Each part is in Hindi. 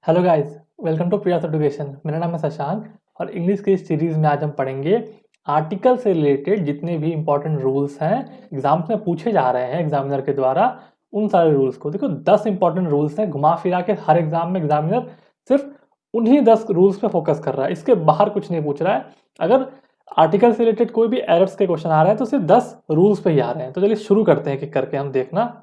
Hello guys, welcome to Priyas education. मेरा नाम है शशांक और इंग्लिश की इस सीरीज़ में आज हम पढ़ेंगे आर्टिकल से रिलेटेड जितने भी इंपॉर्टेंट रूल्स हैं एग्जाम्स में पूछे जा रहे हैं एग्जामिनर के द्वारा। उन सारे रूल्स को देखो, 10 इंपॉर्टेंट रूल्स हैं। घुमा फिरा के हर एग्जाम में एग्जामिनर सिर्फ उन्हीं 10 रूल्स पे फोकस कर रहा है, इसके बाहर कुछ नहीं पूछ रहा है। अगर आर्टिकल से रिलेटेड कोई भी एरर्स के क्वेश्चन आ रहे हैं तो सिर्फ 10 रूल्स पे ही आ रहे हैं। तो चलिए शुरू करते हैं, कि करके हम देखना।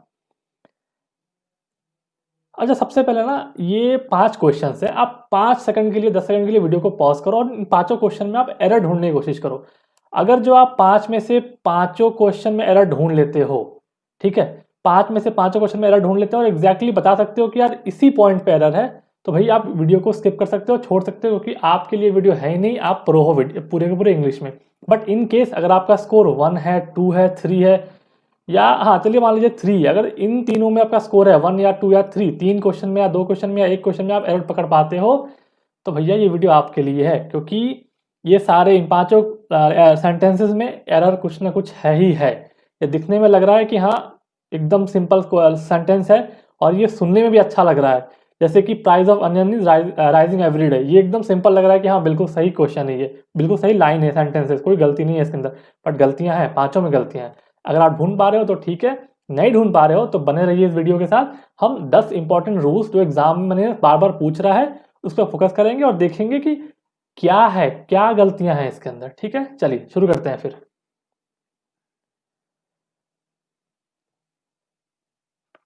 अच्छा, सबसे पहले ना ये 5 क्वेश्चंस है। आप 5 सेकंड के लिए 10 सेकंड के लिए वीडियो को पॉज करो और इन पांचों क्वेश्चन में आप एरर ढूंढने की कोशिश करो। अगर जो आप 5 में से पांचों क्वेश्चन में एरर ढूंढ लेते हो, ठीक है, 5 में से पांचों क्वेश्चन में एरर ढूंढ लेते हो और एग्जैक्टली बता सकते हो कि यार इसी पॉइंट पे एरर है, तो भाई आप वीडियो को स्किप कर सकते हो, छोड़ सकते हो, क्योंकि आपके लिए वीडियो है ही नहीं। आप प्रो हो पूरे के पूरे इंग्लिश में। बट इन केस अगर आपका स्कोर 1 है, 2 है, 3 है, या हाँ चलिए मान लीजिए 3, अगर इन तीनों में आपका स्कोर है 1 या 2 या 3, 3 क्वेश्चन में या 2 क्वेश्चन में या 1 क्वेश्चन में आप एरर पकड़ पाते हो, तो भैया ये वीडियो आपके लिए है। क्योंकि ये सारे इन पांचों सेंटेंसेस में एरर कुछ ना कुछ है ही है। ये दिखने में लग रहा है कि हाँ एकदम सिंपल सेंटेंस है और ये सुनने में भी अच्छा लग रहा है, जैसे कि price of onion is rising every day. ये एकदम सिंपल लग रहा है कि हाँ बिल्कुल सही क्वेश्चन है, ये बिल्कुल सही लाइन है, सेंटेंसेस कोई गलती नहीं है इसके अंदर। बट गलतियां हैं, पांचों में गलतियां हैं। अगर आप ढूंढ पा रहे हो तो ठीक है, नहीं ढूंढ पा रहे हो तो बने रहिए इस वीडियो के साथ। हम 10 इंपॉर्टेंट रूल्स जो एग्जाम में बार बार पूछ रहा है उस पर फोकस करेंगे और देखेंगे कि क्या है, क्या गलतियां हैं इसके अंदर। ठीक है, चलिए शुरू करते हैं फिर।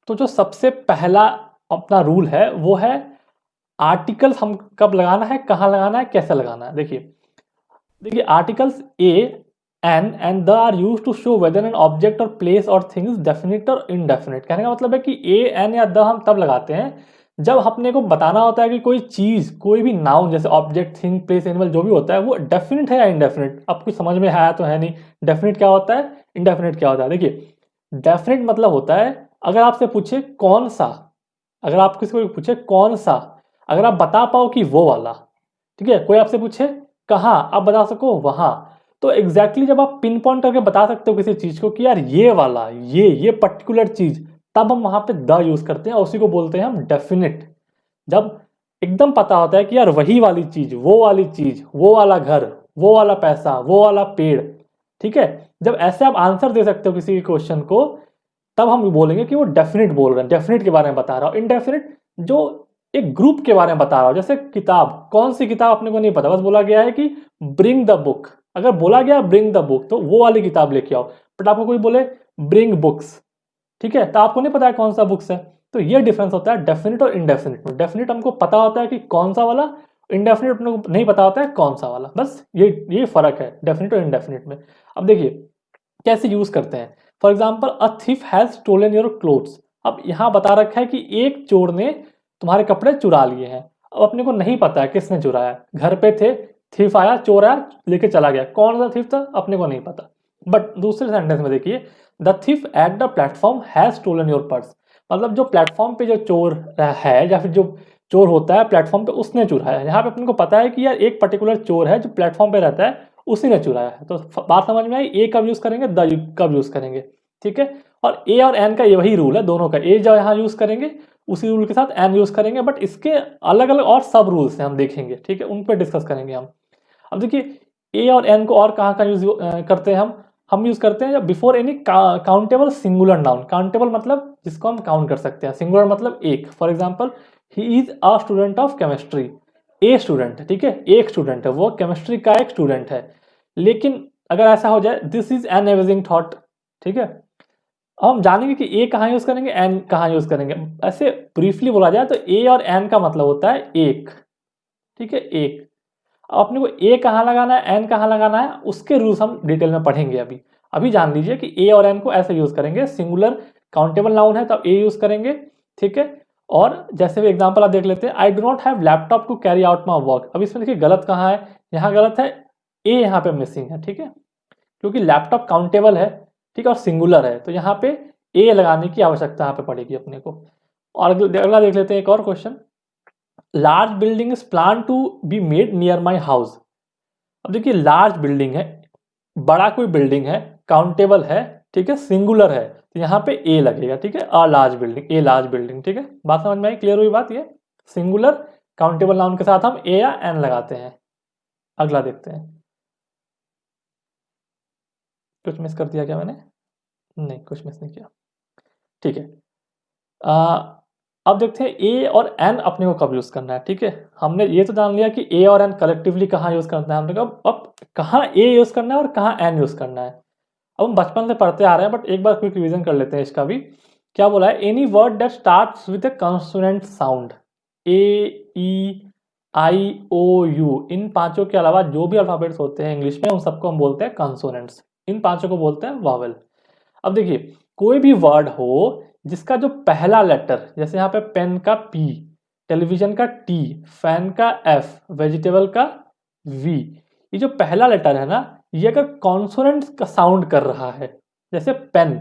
तो जो सबसे पहला अपना रूल है वो है आर्टिकल्स हम कब लगाना है, कहां लगाना है, कैसे लगाना है। देखिए देखिए articles a and the are use to show whether an object और प्लेस और थिंग्स डेफिनेट और इनडेफिनेट। कहने का मतलब है कि ए एन या द हम तब लगाते हैं जब अपने को बताना होता है कि कोई चीज, कोई भी नाउन जैसे ऑब्जेक्ट, थिंग, प्लेस, एनिमल जो भी होता है वो डेफिनेट है या इनडेफिनेट। अब कुछ समझ में आया तो है नहीं। डेफिनेट क्या होता है, इनडेफिनेट क्या होता है। देखिए डेफिनेट मतलब होता है अगर आपसे पूछे कौन सा, अगर आप किसी को पूछे कौन सा, अगर आप बता पाओ कि वो वाला, ठीक है। कोई आपसे पूछे कहाँ, आप बता सको वहां। तो एग्जैक्टली जब आप पिन पॉइंट करके बता सकते हो किसी चीज को कि यार ये वाला, ये पर्टिकुलर चीज, तब हम वहां पे द यूज करते हैं और उसी को बोलते हैं हम डेफिनेट। जब एकदम पता होता है कि यार वही वाली चीज, वो वाली चीज, वो वाला घर, वो वाला पैसा, वो वाला पेड़, ठीक है। जब ऐसे आप आंसर दे सकते हो किसी क्वेश्चन को, तब हम बोलेंगे कि वो डेफिनेट बोल रहे हैं, डेफिनेट के बारे में बता रहा हो। इनडेफिनेट जो एक ग्रुप के बारे में बता रहा हो, जैसे किताब, कौन सी किताब अपने को नहीं पता, बस बोला गया है कि ब्रिंग द बुक। अगर बोला गया ब्रिंग द बुक तो वो वाली किताब लेके आओ। बट आपको कोई बोले ब्रिंग बुक्स, ठीक है, तो आपको नहीं पता है कौन सा बुक्स है। तो ये डिफरेंस होता है डेफिनेट और इनडेफिनेट में। डेफिनेट हमको पता होता है कि कौन सा वाला, इनडेफिनेट अपने को नहीं पता होता है कौन सा वाला। बस ये फर्क है डेफिनेट और इनडेफिनेट में। अब देखिए कैसे यूज करते हैं। For example a thief has stolen your clothes. अब यहाँ बता रखा है कि एक चोर ने तुम्हारे कपड़े चुरा लिए हैं। अब अपने को नहीं पता है किसने चुराया, घर पे थे, थीफ आया, चोर आया, लेके चला गया, कौन सा थीफ था अपने को नहीं पता। बट दूसरे सेंटेंस में देखिए the thief at the platform has stolen your purse. मतलब जो प्लेटफॉर्म पे जो चोर है या फिर जो चोर होता है प्लेटफॉर्म पे, उसने चुराया है। यहाँ पे अपने को पता है कि यार एक पर्टिकुलर चोर है जो प्लेटफॉर्म पे रहता है, उसी ने चुराया है। तो बात समझ में आई। ए कब यूज करेंगे, द कब यूज करेंगे, ठीक है। और ए और एन का ये वही रूल है दोनों का। ए जो यहाँ यूज करेंगे उसी रूल के साथ एन यूज करेंगे, बट इसके अलग अलग और सब रूल्स हैं, हम देखेंगे, ठीक है, उन पर डिस्कस करेंगे हम। अब देखिए ए और एन को और कहाँ कहाँ यूज करते हैं हम यूज करते हैं जब before any countable singular noun. Countable मतलब जिसको हम काउंट कर सकते हैं, सिंगुलर मतलब एक। For example he is a student of chemistry. A student है, ठीक है, एक स्टूडेंट है, वो केमिस्ट्री का एक स्टूडेंट है। लेकिन अगर ऐसा हो जाए this is an amazing thought, ठीक है, अब हम जानेंगे कि ए कहाँ यूज करेंगे, एन कहाँ यूज करेंगे। ऐसे ब्रीफली बोला जाए तो ए और एन का मतलब होता है एक, ठीक है, एक। अब अपने को ए कहाँ लगाना है, एन कहाँ लगाना है, उसके रूल्स हम डिटेल में पढ़ेंगे। अभी अभी जान लीजिए कि ए और एन को ऐसे यूज करेंगे। सिंगुलर काउंटेबल नाउन है तो ए यूज करेंगे, ठीक है। और जैसे भी एग्जांपल आप देख लेते हैं, I do not have laptop to carry out my work. अब इसमें देखिए गलत कहाँ है, यहाँ गलत है, ए यहाँ पे मिसिंग है, ठीक है, क्योंकि लैपटॉप काउंटेबल है, ठीक है, और सिंगुलर है, तो यहाँ पे ए लगाने की आवश्यकता यहाँ पे पड़ेगी अपने को। और अगला देख लेते हैं एक और question. Large building is plan to be made near my house. अब देखिए लार्ज बिल्डिंग है, बड़ा कोई बिल्डिंग है, काउंटेबल है, ठीक है, सिंगुलर है, तो यहाँ पे ए लगेगा, ठीक है। A large building, a large building, ठीक है। बात समझ में आई, क्लियर हुई बात। ये सिंगुलर काउंटेबल नाउन के साथ हम ए या एन लगाते हैं। अगला देखते हैं, कुछ मिस कर दिया क्या मैंने? नहीं, कुछ मिस नहीं किया, ठीक है। अब देखते हैं ए और एन अपने को कब यूज करना है। ठीक है, हमने ये तो जान लिया कि ए और एन कलेक्टिवली कहाँ यूज करना है। हमने कहा अब कहाँ ए यूज करना है और कहाँ एन यूज करना है। अब हम बचपन से पढ़ते आ रहे हैं, बट एक बार क्विक रिवीजन कर लेते हैं इसका भी। क्या बोला है? Any word that starts with a consonant sound, A, E, I, O, U, इन पांचों के अलावा जो भी अल्फाबेट्स होते हैं इंग्लिश में उन सबको हम बोलते हैं कॉन्सोनेंट्स। इन पांचों को बोलते हैं वावेल। अब देखिए, कोई भी वर्ड हो जिसका जो पहला लेटर, जैसे यहाँ पे पेन का पी, टेलीविजन का टी, फैन का एफ, वेजिटेबल का वी, ये जो पहला लेटर है ना, ये अगर कॉन्सोनेंट का साउंड कर रहा है, जैसे पेन,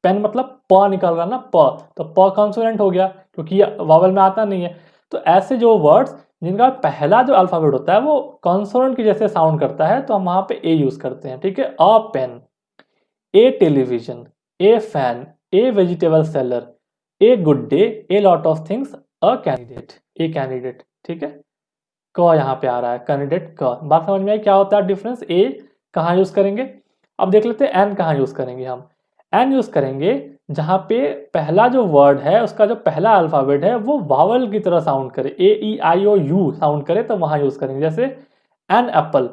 पेन मतलब प निकल रहा ना, प, तो प कॉन्सोनेंट हो गया क्योंकि ये वावल में आता नहीं है। तो ऐसे जो वर्ड्स जिनका पहला जो अल्फाबेट होता है वो कॉन्सोनेंट की जैसे साउंड करता है, तो हम वहां पे ए यूज करते हैं। ठीक है, a pen, a television, a fan, a vegetable seller, a good day, a lot of things, a candidate, a candidate. ठीक है, क यहाँ पे आ रहा है, कैंडिडेट क। बात समझ में आई क्या होता है डिफरेंस? ए कहाँ यूज करेंगे। अब देख लेते हैं एन कहाँ यूज करेंगे। हम एन यूज करेंगे जहाँ पे पहला जो वर्ड है उसका जो पहला अल्फाबेट है वो वावल की तरह साउंड करे, ए, E, I, O, you sound करे, तो वहां यूज करेंगे। जैसे एन एप्पल,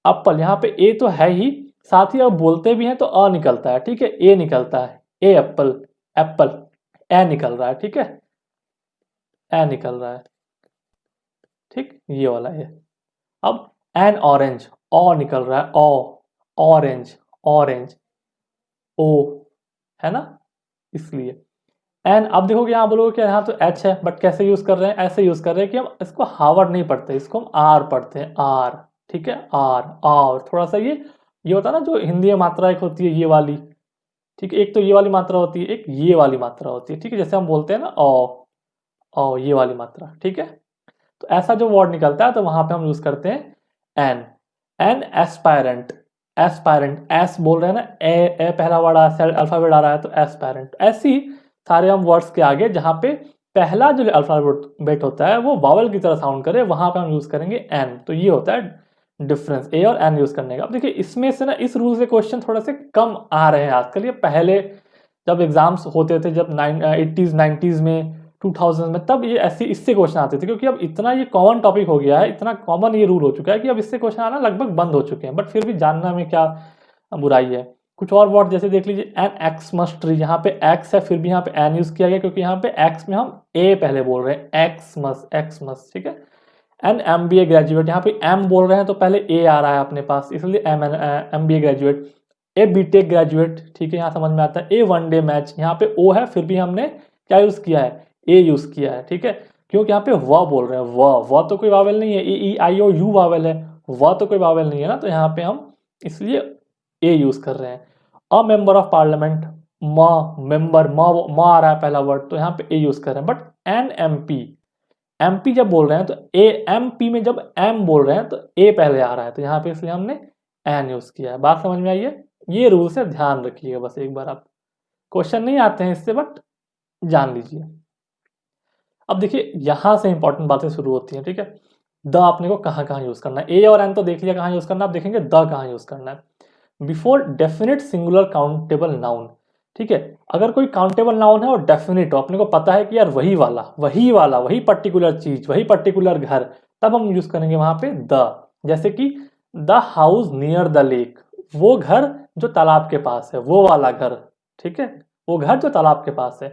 एप्पल यहाँ पे ए तो है ही, साथ ही अब बोलते भी हैं तो अ निकलता है। ठीक है, ए निकलता है, ए एप्पल, एप्पल, ए निकल रहा है। ठीक है, ए निकल रहा है। ठीक, ये वाला है। अब एन ऑरेंज, ओ निकल रहा है, ओ, ऑरेंज, ऑरेंज, ओ, है ना, इसलिए एन। अब देखोगे यहाँ बोलोगे कि यहाँ तो एच है, बट कैसे यूज कर रहे हैं? ऐसे यूज कर रहे हैं कि हम इसको हावर्ड नहीं पढ़ते, इसको हम आर पढ़ते हैं, आर। ठीक है, आर, और थोड़ा सा ये होता है ना, जो हिंदी में मात्रा एक होती है ये वाली। ठीक है, एक तो ये वाली मात्रा होती है, एक ये वाली मात्रा होती है। ठीक है, जैसे हम बोलते हैं ना ओ, ये वाली मात्रा। ठीक है, तो ऐसा जो वर्ड निकलता है तो वहां पे हम यूज करते हैं एन। एन एस्पायरेंट, एस्पायरेंट, एस बोल रहे हैं ना, ए पहला वर्ड अल्फाबेट आ रहा है तो एस्पायरेंट। ऐसी सारे हम वर्ड्स के आगे जहां पे पहला जो अल्फाबेट होता है वो वावल की तरह साउंड करे, वहां पे हम यूज करेंगे एन। तो ये होता है डिफरेंस ए और एन यूज करने का। अब देखिए इसमें से ना इस रूल से क्वेश्चन थोड़े से कम आ रहे हैं आजकल। ये पहले जब एग्जाम्स होते थे, जब 80s 90s में, 2000 में, तब ये ऐसे इससे क्वेश्चन आते थे, क्योंकि अब इतना ये कॉमन टॉपिक हो गया है, इतना कॉमन ये रूल हो चुका है कि अब इससे क्वेश्चन आना लगभग बंद हो चुके हैं। बट फिर भी जानना में क्या बुराई है। कुछ और वर्ड जैसे देख लीजिए, एन एक्स मस्ट ट्री, यहाँ पे एक्स है फिर भी यहाँ पे एन यूज किया गया, क्योंकि यहाँ पे एक्स में हम ए पहले बोल रहे हैं, एक्स मस्ट, एक्स मस्ट। ठीक है, एन MBA ग्रेजुएट, यहाँ पे एम बोल रहे हैं तो पहले ए आ रहा है अपने पास, इसलिए MBA ग्रेजुएट। ए BTech ग्रेजुएट, ठीक है, यहाँ समझ में आता है। ए वन डे मैच, यहाँ पे ओ है फिर भी हमने क्या यूज किया है, ए यूज किया है। ठीक है, क्योंकि यहाँ पे व बोल रहे हैं, व तो कोई वावेल नहीं है, ए, E, I, O, you Wavell है, व तो कोई वावेल नहीं है ना, तो यहाँ पे हम इसलिए ए यूज कर रहे हैं। A member of parliament, member, म आ रहा है पहला वर्ड, तो यहाँ पे ए यूज कर रहे हैं। बट एन MP जब बोल रहे हैं तो ए, MP में जब एम बोल रहे हैं तो ए पहले आ रहा है, तो यहाँ पे इसलिए हमने एन यूज किया है। बात समझ में आई है? ये रूल से ध्यान रखिएगा बस एक बार, आप क्वेश्चन नहीं आते हैं इससे, बट जान लीजिए। अब देखिए यहां से इंपॉर्टेंट बातें शुरू होती हैं। ठीक है, द अपने को कहाँ कहाँ यूज करना है। ए और एन तो देख लिया कहाँ यूज करना है, आप देखेंगे द कहाँ यूज करना है। Before definite singular countable noun. ठीक है, अगर कोई काउंटेबल नाउन है और डेफिनेट हो, अपने को पता है कि यार वही पर्टिकुलर चीज, वही पर्टिकुलर घर, तब हम यूज करेंगे वहां पे द। जैसे कि the house near the lake, वो घर जो तालाब के पास है, वो वाला घर। ठीक है, वो घर जो तालाब के पास है।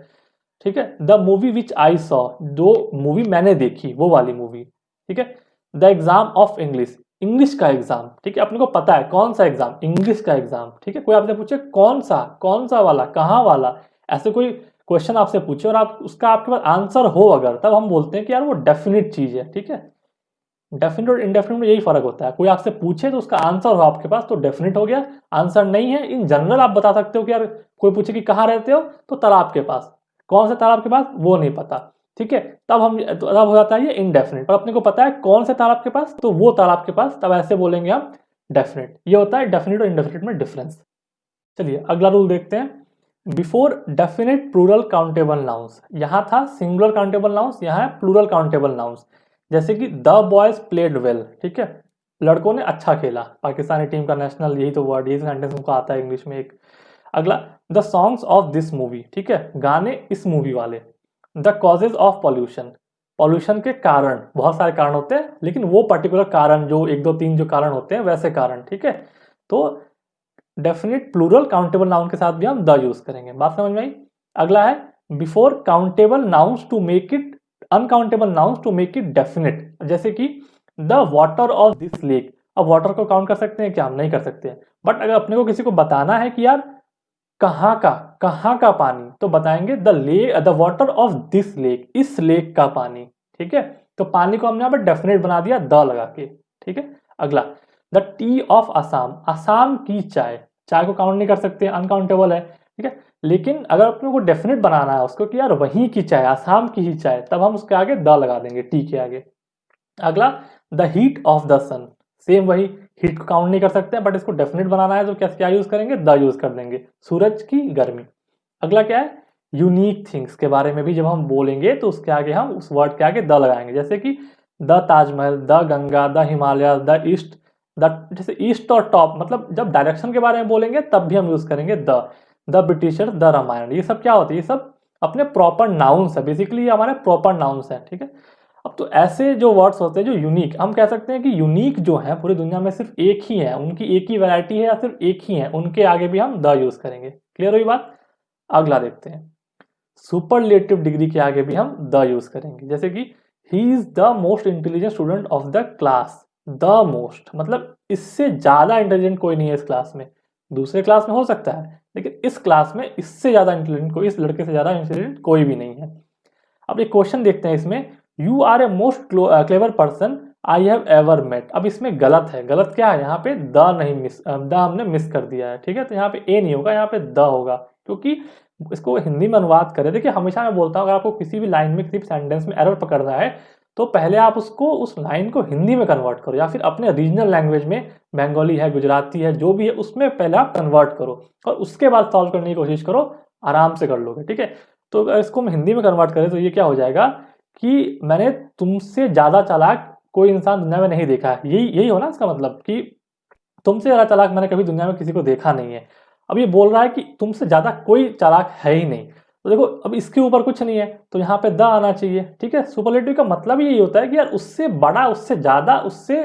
ठीक है, the movie which I saw, जो मूवी मैंने देखी वो वाली मूवी। ठीक है, the exam of English, English का एग्जाम। ठीक है, अपने को पता है कौन सा एग्जाम, इंग्लिश का एग्जाम। ठीक है, कोई आपसे पूछे कौन सा वाला, कहाँ वाला, ऐसे कोई क्वेश्चन आपसे पूछे और आप उसका आपके पास आंसर हो अगर, तब हम बोलते हैं कि यार वो डेफिनेट चीज है। ठीक है, डेफिनेट और इनडेफिनेट में यही फर्क होता है। कोई आपसे पूछे तो उसका आंसर हो आपके पास तो डेफिनेट हो गया, आंसर नहीं है इन जनरल आप बता सकते हो कि यार कोई पूछे कि कहाँ रहते हो, तो तालाब के पास, कौन से तालाब के पास वो नहीं पता। ठीक है, तब हो जाता है ये इनडेफिनेट। पर अपने को पता है कौन से तालाब के पास, तो वो तालाब के पास, तब ऐसे बोलेंगे हम डेफिनेट। ये होता है डेफिनेट और इनडेफिनेट में डिफरेंस। चलिए अगला रूल देखते हैं। Before definite plural countable nouns, यहाँ था सिंगुलर काउंटेबल नाउंस, यहाँ है प्लूरल काउंटेबल नाउंस। जैसे कि द बॉयज प्लेड वेल, ठीक है, लड़कों ने अच्छा खेला, पाकिस्तानी टीम का नेशनल, यही तो वर्ड, यही सेंटेंस उनको आता है इंग्लिश में एक। अगला, the songs of this movie, ठीक है, गाने इस मूवी वाले। The causes of pollution, pollution के कारण, बहुत सारे कारण होते हैं लेकिन वो पर्टिकुलर कारण जो 1 2 3 जो कारण होते हैं वैसे कारण, ठीक है। तो डेफिनेट प्लूरल काउंटेबल नाउन के साथ भी हम द यूज करेंगे, बात समझ में आई। अगला है before countable nouns to make it uncountable nouns to make it definite, जैसे कि the water of this lake. अब वाटर को काउंट कर सकते हैं क्या? हम नहीं कर सकते हैं, बट अगर अपने को किसी को बताना है कि यार कहाँ का पानी, तो बताएंगे the water of this lake, इस लेक का पानी, ठीक है। तो पानी को हमने यहाँ पर डेफिनेट बना दिया द लगा के, ठीक है। अगला, the T of Assam, Assam की चाय, चाय को काउंट नहीं कर सकते, अनकाउंटेबल है, ठीक है। लेकिन अगर अपने को डेफिनेट बनाना है उसको कि यार वहीं की चाय, असम की ही चाय, तब हम उसके आगे द लगा देंगे, टी के आगे। अगला, the heat of the sun, same वही, हीट को काउंट नहीं कर सकते बट इसको डेफिनेट बनाना है तो क्या यूज करेंगे? द यूज कर देंगे, सूरज की गर्मी। अगला क्या है? यूनिक थिंग्स के बारे में भी जब हम बोलेंगे तो उसके आगे हम उस वर्ड के आगे द लगाएंगे, जैसे कि the Taj Mahal, the Ganga, the Himalaya, the east, the, जैसे ईस्ट और टॉप, मतलब जब डायरेक्शन के बारे में बोलेंगे तब भी हम यूज करेंगे द ब्रिटिशर, द रामायण। ये सब क्या होती है? ये सब अपने प्रॉपर नाउन्स है, बेसिकली ये हमारे प्रॉपर नाउन्स है, ठीक है। अब तो ऐसे जो वर्ड्स होते हैं जो यूनिक, हम कह सकते हैं कि यूनिक जो है पूरी दुनिया में सिर्फ एक ही है, उनकी एक ही वैरायटी है या सिर्फ एक ही है, उनके आगे भी हम द यूज करेंगे। क्लियर हुई बात? अगला देखते हैं, सुपरलेटिव डिग्री के आगे भी हम द यूज करेंगे, जैसे कि he is the most intelligent student of the class. The most मतलब इससे ज्यादा इंटेलिजेंट कोई नहीं है इस क्लास में, दूसरे क्लास में हो सकता है लेकिन इस क्लास में इससे ज्यादा इंटेलिजेंट कोई, इस लड़के से ज्यादा इंटेलिजेंट कोई भी नहीं है। अब एक क्वेश्चन देखते हैं इसमें, you are a most clever person I have ever met. अब इसमें गलत है, गलत क्या है? यहाँ पे द नहीं मिस, द हमने मिस कर दिया है, ठीक है। तो यहाँ पे ए नहीं होगा, यहाँ पे द होगा, क्योंकि इसको हिंदी में अनुवाद करें। देखिए हमेशा मैं बोलता हूँ अगर आपको किसी भी लाइन में, किसी भी सेंटेंस में एरर पकड़ना है तो पहले आप उसको, उस लाइन को हिंदी में कन्वर्ट करो या फिर अपने रीजनल लैंग्वेज में, बंगाली है, गुजराती है, जो भी है उसमें पहले आप कन्वर्ट करो और उसके बाद सॉल्व करने की कोशिश करो, आराम से कर लोगे, ठीक है। तो अगर इसको हम हिंदी में कन्वर्ट करें तो ये क्या हो जाएगा कि मैंने तुमसे ज्यादा चालाक कोई इंसान दुनिया में नहीं देखा है, यही यही हो ना इसका मतलब, कि तुमसे ज्यादा चालाक मैंने कभी दुनिया में किसी को देखा नहीं है। अब ये बोल रहा है कि तुमसे ज्यादा कोई चालाक है ही नहीं, तो देखो अब इसके ऊपर कुछ नहीं है तो यहाँ पे द आना चाहिए, ठीक है। सुपरलेटिव का मतलब यही होता है कि यार उससे बड़ा, उससे ज्यादा, उससे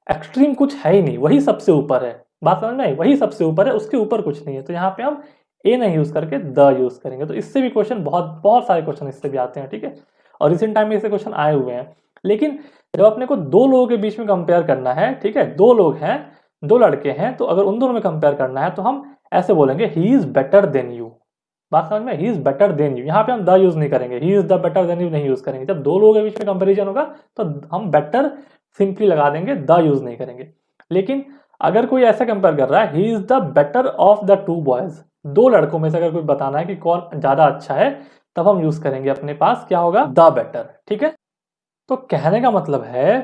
एक्सट्रीम कुछ है ही नहीं, वही सबसे ऊपर है, बात समझ में आई? वही सबसे ऊपर है, उसके ऊपर कुछ नहीं है। तो यहाँ पे हम ए नहीं यूज करके द यूज करेंगे। तो इससे भी क्वेश्चन, बहुत बहुत सारे क्वेश्चन इससे भी आते हैं, ठीक है। और रिसेंट टाइम में इससे क्वेश्चन आए हुए हैं। लेकिन जब अपने को दो लोगों के बीच में कंपेयर करना है, ठीक है, दो लोग हैं, दो लड़के हैं, तो अगर उन दोनों में कंपेयर करना है तो हम ऐसे बोलेंगे he is better than you, बात समझ में? He is better than you, यहाँ पे हम द यूज नहीं करेंगे, ही is the better than you नहीं यूज करेंगे। जब दो लोगों के बीच में कंपेरिजन होगा तो हम बेटर सिंपली लगा देंगे, द यूज नहीं करेंगे। लेकिन अगर कोई ऐसा कंपेयर कर रहा है, ही is the better of the two boys, दो लड़कों में से अगर कोई बताना है कि कौन ज्यादा अच्छा है, तब हम यूज करेंगे अपने पास क्या होगा? द बेटर, ठीक है। तो कहने का मतलब है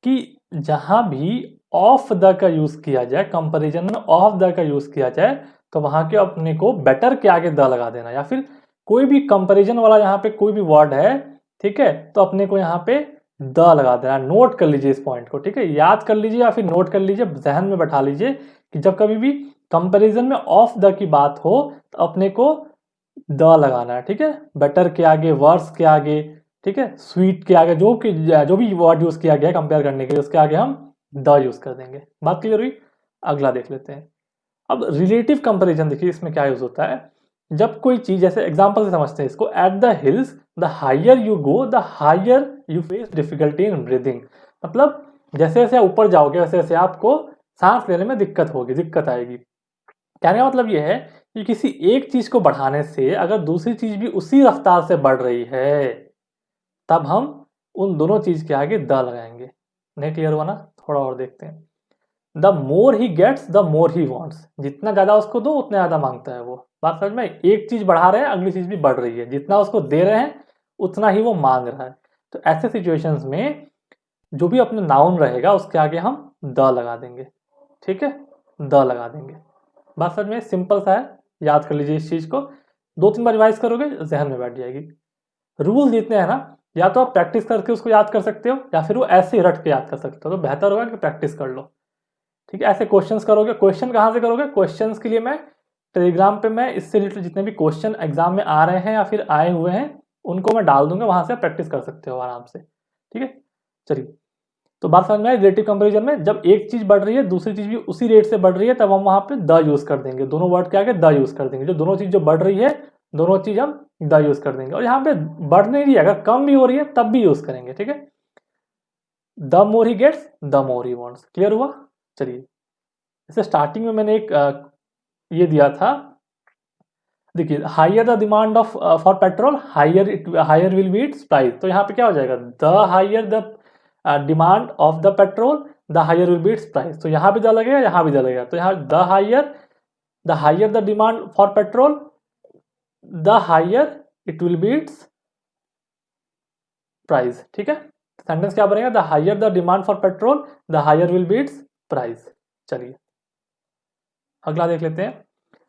कि जहां भी ऑफ द का यूज किया जाए, कंपैरिजन में ऑफ द का यूज किया जाए, तो वहां के अपने को बेटर के आगे द लगा देना, या फिर कोई भी कंपैरिजन वाला यहाँ पे कोई भी वर्ड है, ठीक है, तो अपने को यहाँ पे द लगा देना। नोट कर लीजिए इस पॉइंट को, ठीक है, याद कर लीजिए या फिर नोट कर लीजिए, जहन में बैठा लीजिए कि जब कभी भी कंपैरिजन में ऑफ द की बात हो तो अपने को द लगाना है, ठीक है। बेटर के आगे, वर्स के आगे, ठीक है, स्वीट के आगे, जो भी वर्ड यूज किया गया है कंपेयर करने के लिए, उसके आगे हम द यूज कर देंगे। बात क्लियर हुई? अगला देख लेते हैं। अब रिलेटिव कंपैरिजन देखिए इसमें क्या यूज होता है। जब कोई चीज, जैसे एग्जांपल से समझते हैं इसको, at the hills the higher you go the higher you face difficulty in breathing. मतलब जैसे जैसे ऊपर जाओगे वैसे वैसे आपको सांस लेने में दिक्कत होगी, दिक्कत आएगी। कहने का मतलब यह है कि किसी एक चीज को बढ़ाने से अगर दूसरी चीज भी उसी रफ्तार से बढ़ रही है, तब हम उन दोनों चीज के आगे द लगाएंगे। नहीं क्लियर हुआ ना? थोड़ा और देखते हैं। The more he gets the more he wants, जितना ज्यादा उसको दो उतना ज्यादा मांगता है वो। बात समझ में? एक चीज बढ़ा रहे हैं, अगली चीज भी बढ़ रही है, जितना उसको दे रहे हैं उतना ही वो मांग रहा है। तो ऐसे सिचुएशंस में जो भी अपना नाउन रहेगा उसके आगे हम द लगा देंगे, ठीक है, द लगा देंगे। बात समझ में? सिंपल सा है, याद कर लीजिए इस चीज को, 2-3 बार रिवाइज करोगे जहन में बैठ जाएगी। रूल जितने हैं ना, या तो आप प्रैक्टिस करके उसको याद कर सकते हो या फिर वो ऐसे ही रट के याद कर सकते हो, तो बेहतर होगा कि प्रैक्टिस कर लो। ठीक है, ऐसे क्वेश्चंस करोगे। क्वेश्चन कहाँ से करोगे? क्वेश्चंस के लिए मैं टेलीग्राम पे मैं इससे रिलेटेड जितने भी क्वेश्चन एग्जाम में आ रहे हैं या फिर आए हुए हैं उनको मैं डाल दूंगा, वहां से प्रैक्टिस कर सकते हो आराम से। ठीक है, चलिए, तो बात समझ में आई। रिलेटिव कंपेरिजन में जब एक चीज बढ़ रही है दूसरी चीज भी उसी रेट से बढ़ रही है, तब हम वहां पे द यूज कर देंगे। दोनों वर्ड के आगे द यूज कर देंगे। जो दोनों चीज जो बढ़ रही है दोनों चीज हम द यूज कर देंगे। और यहाँ पे बढ़ नहीं रही है, अगर कम भी हो रही है तब भी यूज करेंगे। ठीक है, the more he gets the more he wants. Clear हुआ? चलिए, जैसे स्टार्टिंग में मैंने एक ये दिया था, देखिए, higher the demand of for petrol higher will be its price. तो यहाँ पे क्या हो जाएगा? The higher the demand of the petrol the higher will be its price. तो यहाँ भी द लगेगा, यहाँ भी द लगेगा। तो यहाँ the higher the demand for petrol the higher it will be its price. ठीक है, सेंटेंस क्या बनेगा? The higher the demand for petrol the higher will be its price. चलिए, अगला देख लेते हैं।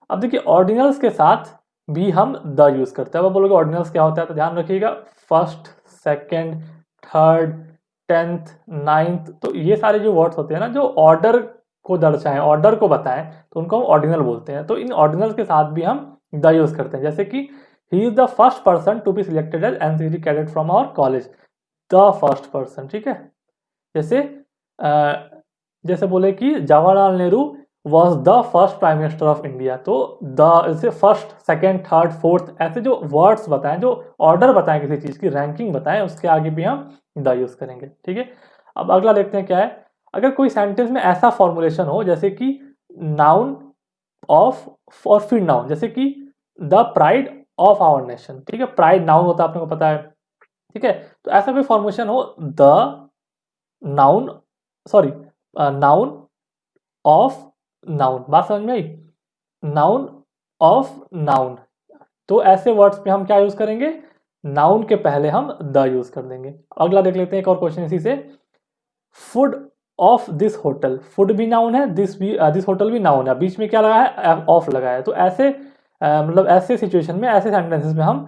अब देखिए, ऑर्डिनल्स के साथ भी हम द यूज करते हैं। अब बोलोगे ऑर्डिनल्स क्या होता है, तो ध्यान रखिएगा, first, second, third, tenth, ninth, तो ये सारे जो वर्ड्स होते हैं ना, जो ऑर्डर को दर्शाएं, ऑर्डर को बताएं, तो उनको हम ऑर्डिनल बोलते हैं। तो इन ऑर्डिनल्स के साथ भी हम द यूज करते हैं। जैसे कि he is the first person to be selected as NCC cadet from our college. The first person. ठीक है, जैसे जैसे बोले कि Jawaharlal Nehru was the first prime minister of India. तो द जैसे फर्स्ट, सेकेंड, थर्ड, फोर्थ, ऐसे जो वर्ड्स बताएं, जो ऑर्डर बताएं, किसी चीज की रैंकिंग बताएं, उसके आगे भी हम द यूज करेंगे। ठीक है, अब अगला देखते हैं क्या है। अगर कोई सेंटेंस में ऐसा फॉर्मुलेशन हो जैसे कि नाउन ऑफ और फिर नाउन, जैसे कि the pride of our nation. ठीक है, प्राइड नाउन होता है, आपने को पता है। ठीक है, तो ऐसा कोई फॉर्मुलेशन हो, the noun sorry noun of noun. बात समझ में आई? Noun of noun. तो ऐसे वर्ड्स पे हम क्या यूज करेंगे? नाउन के पहले हम द यूज कर देंगे। अगला देख लेते हैं एक और क्वेश्चन इसी से। Food of this hotel. Food भी नाउन है, दिस होटल भी नाउन है, बीच में क्या लगा है? ऑफ लगा है। तो ऐसे मतलब ऐसे सिचुएशन में, ऐसे सेंटेंसेस में हम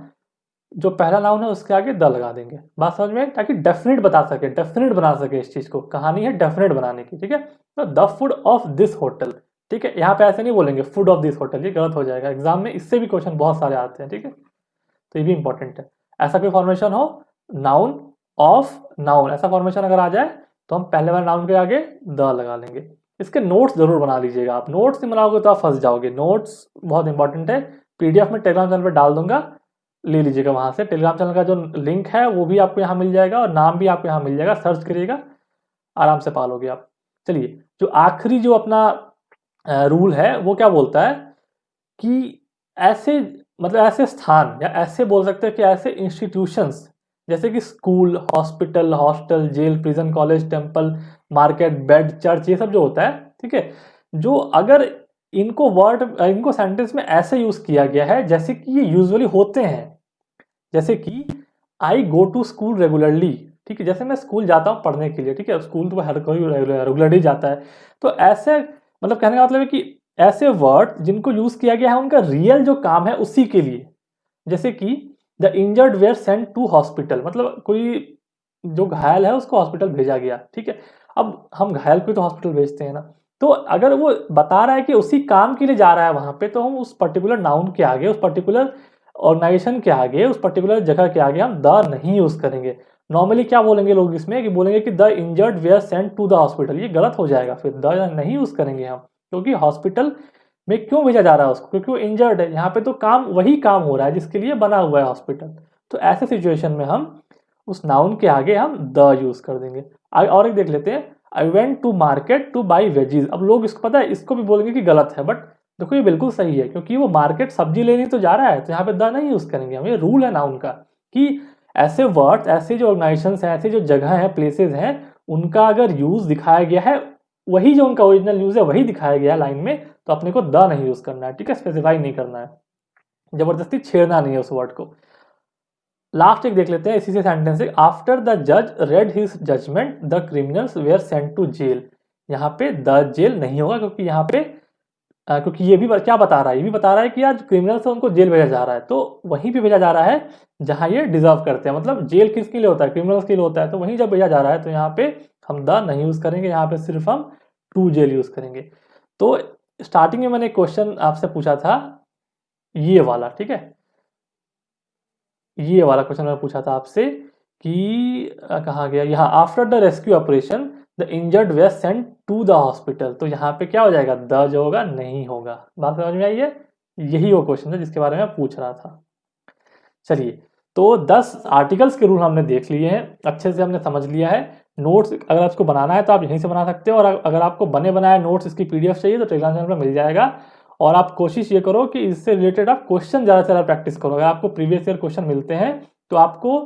जो पहला नाउन है उसके आगे द लगा देंगे। बात समझ में? ताकि डेफिनेट बता सके, डेफिनेट बना सके इस चीज को। कहानी है डेफिनेट बनाने की। ठीक है, तो the food of this hotel. ठीक है, यहाँ पे ऐसे नहीं बोलेंगे फूड ऑफ दिस होटल, ये गलत हो जाएगा। एग्जाम में इससे भी क्वेश्चन बहुत सारे आते हैं। ठीक है, तो ये भी इंपॉर्टेंट है। ऐसा कोई फॉर्मेशन हो, नाउन ऑफ नाउन, ऐसा फॉर्मेशन अगर आ जाए तो हम पहले वाले नाउन के आगे द लगा लेंगे। इसके नोट्स जरूर बना लीजिएगा आप। नोट्स नहीं बनाओगे तो आप फंस जाओगे। नोट्स बहुत इंपॉर्टेंट है। पीडीएफ में टेलीग्राम चैनल पर डाल दूंगा, ले लीजिएगा वहां से। टेलीग्राम चैनल का जो लिंक है वो भी आपको यहाँ मिल जाएगा और नाम भी आपको यहाँ मिल जाएगा। सर्च करिएगा, आराम से पालोगे आप। चलिए, जो आखिरी जो अपना रूल है वो क्या बोलता है कि ऐसे मतलब ऐसे स्थान, या ऐसे बोल सकते हैं कि ऐसे इंस्टीट्यूशंस, जैसे कि school, hospital, hostel, jail, prison, college, temple, market, bed, church, ये सब जो होता है, ठीक है, जो अगर इनको सेंटेंस में ऐसे यूज किया गया है जैसे कि ये यूजुअली होते हैं। जैसे कि आई गो टू स्कूल रेगुलरली। ठीक है, जैसे मैं स्कूल जाता हूँ पढ़ने के लिए। ठीक है, स्कूल तो हर कोई रेगुलरली जाता है। तो ऐसे मतलब कहने का मतलब है कि ऐसे वर्ड जिनको यूज किया गया है उनका रियल जो काम है उसी के लिए। जैसे कि the injured were sent to hospital, मतलब कोई जो घायल है उसको हॉस्पिटल भेजा गया। ठीक है, अब हम घायल को तो हॉस्पिटल भेजते हैं ना, तो अगर वो बता रहा है कि उसी काम के लिए जा रहा है वहां पे, तो हम उस पर्टिकुलर नाउन के आगे, उस पर्टिकुलर ऑर्गेनाइजेशन के आगे, उस पर्टिकुलर जगह के आगे हम द नहीं यूज करेंगे। नॉर्मली क्या बोलेंगे लोग इसमें कि बोलेंगे कि the injured were sent to the hospital. ये गलत हो जाएगा, फिर द नहीं यूज करेंगे हम, क्योंकि हॉस्पिटल में क्यों भेजा जा रहा है उसको? क्योंकि वो इंजर्ड है। यहाँ पे तो काम वही काम हो रहा है जिसके लिए बना हुआ है हॉस्पिटल। तो ऐसे सिचुएशन में हम उस नाउन के आगे हम द यूज कर देंगे। और एक देख लेते हैं, I went to market to buy veggies. अब लोग इसको पता है, इसको भी बोलेंगे कि गलत है, बट देखो ये बिल्कुल सही है, क्योंकि वो मार्केट सब्जी लेने तो जा रहा है, तो यहाँ पे द नहीं यूज करेंगे हम। ये रूल है नाउन का कि ऐसे वर्ड्स, ऐसे जो ऑर्गेनाइजेशन है, ऐसे जो जगह है, प्लेसेस हैं, उनका अगर यूज दिखाया गया है, वही जो उनका ओरिजिनल यूज है वही दिखाया गया है लाइन में, तो अपने को द नहीं यूज करना है। ठीक है, स्पेसिफाई नहीं करना है, जबरदस्ती छेड़ना नहीं है उस वर्ड को। लास्ट एक देख लेते हैं इसी से सेंटेंस से, आफ्टर द जज read his judgement the criminals were sent to jail. यहाँ पे द जेल नहीं होगा, क्योंकि यहाँ पे क्योंकि ये भी क्या बता रहा है, ये भी बता रहा है कि यार क्रिमिनल्स है उनको जेल भेजा जा रहा है, तो वहीं पे भेजा जा रहा है जहां ये डिजर्व करते हैं। मतलब जेल किसके लिए होता है, क्रिमिनल्स के लिए होता है, तो वहीं जब भेजा जा रहा है तो यहाँ पे हम द नहीं यूज करेंगे, यहाँ पे सिर्फ हम टू जेल यूज करेंगे। तो स्टार्टिंग में मैंने क्वेश्चन आपसे पूछा था ये वाला, ठीक है, ये वाला क्वेश्चन मैंने पूछा था आपसे कि कहाँ गया, यहाँ after the rescue operation the injured were sent to the hospital, तो यहाँ पे क्या हो जाएगा, द जो होगा नहीं होगा। बात समझ में आई है, यही वो क्वेश्चन है जिसके बारे में मैं पूछ रहा था। चलिए, तो 10 आर्टिकल्स के रूल हमने देख लिए हैं, अच्छे से हमने समझ लिया है। नोट्स अगर आपको बनाना है तो आप यहीं से बना सकते हो, और अगर आपको बने बनाए नोट्स इसकी पीडीएफ चाहिए तो टेलीग्राम चैनल पर मिल जाएगा। और आप कोशिश ये करो कि इससे रिलेटेड आप क्वेश्चन ज़्यादा से ज़्यादा प्रैक्टिस करो। अगर आपको प्रीवियस ईयर क्वेश्चन मिलते हैं तो आपको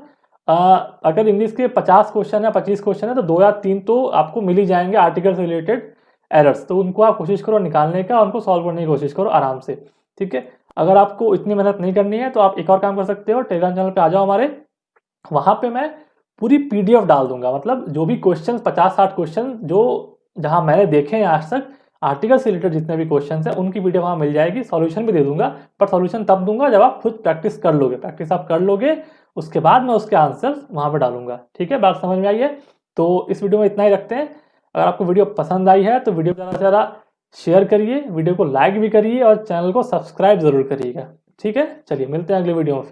अगर इंग्लिश के 50 क्वेश्चन या 25 क्वेश्चन है तो 2 या 3 तो आपको मिल ही जाएंगे आर्टिकल से रिलेटेड एरर्स, तो उनको आप कोशिश करो निकालने का, उनको सॉल्व करने की कोशिश करो आराम से, ठीक है। अगर आपको इतनी मेहनत नहीं करनी है तो आप एक और काम कर सकते हो, टेलीग्राम चैनल पे आ जाओ हमारे, वहाँ पे मैं पूरी पीडीएफ डाल दूंगा। मतलब जो भी क्वेश्चन 50-60 क्वेश्चन जो जहाँ मैंने देखे हैं आज तक आर्टिकल से रिलेटेड जितने भी क्वेश्चन हैं उनकी पीडीएफ वहाँ मिल जाएगी, सॉल्यूशन भी दे दूंगा, पर सॉल्यूशन तब दूंगा जब आप खुद प्रैक्टिस कर लोगे। प्रैक्टिस आप कर लोगे उसके बाद मैं उसके आंसर वहाँ पर डालूंगा, ठीक है। बात समझ में आई है, तो इस वीडियो में इतना ही रखते हैं। अगर आपको वीडियो पसंद आई है तो वीडियो ज़्यादा से ज़्यादा शेयर करिए, वीडियो को लाइक भी करिए और चैनल को सब्सक्राइब जरूर करिएगा, ठीक है। चलिए मिलते हैं अगले वीडियो में फिर।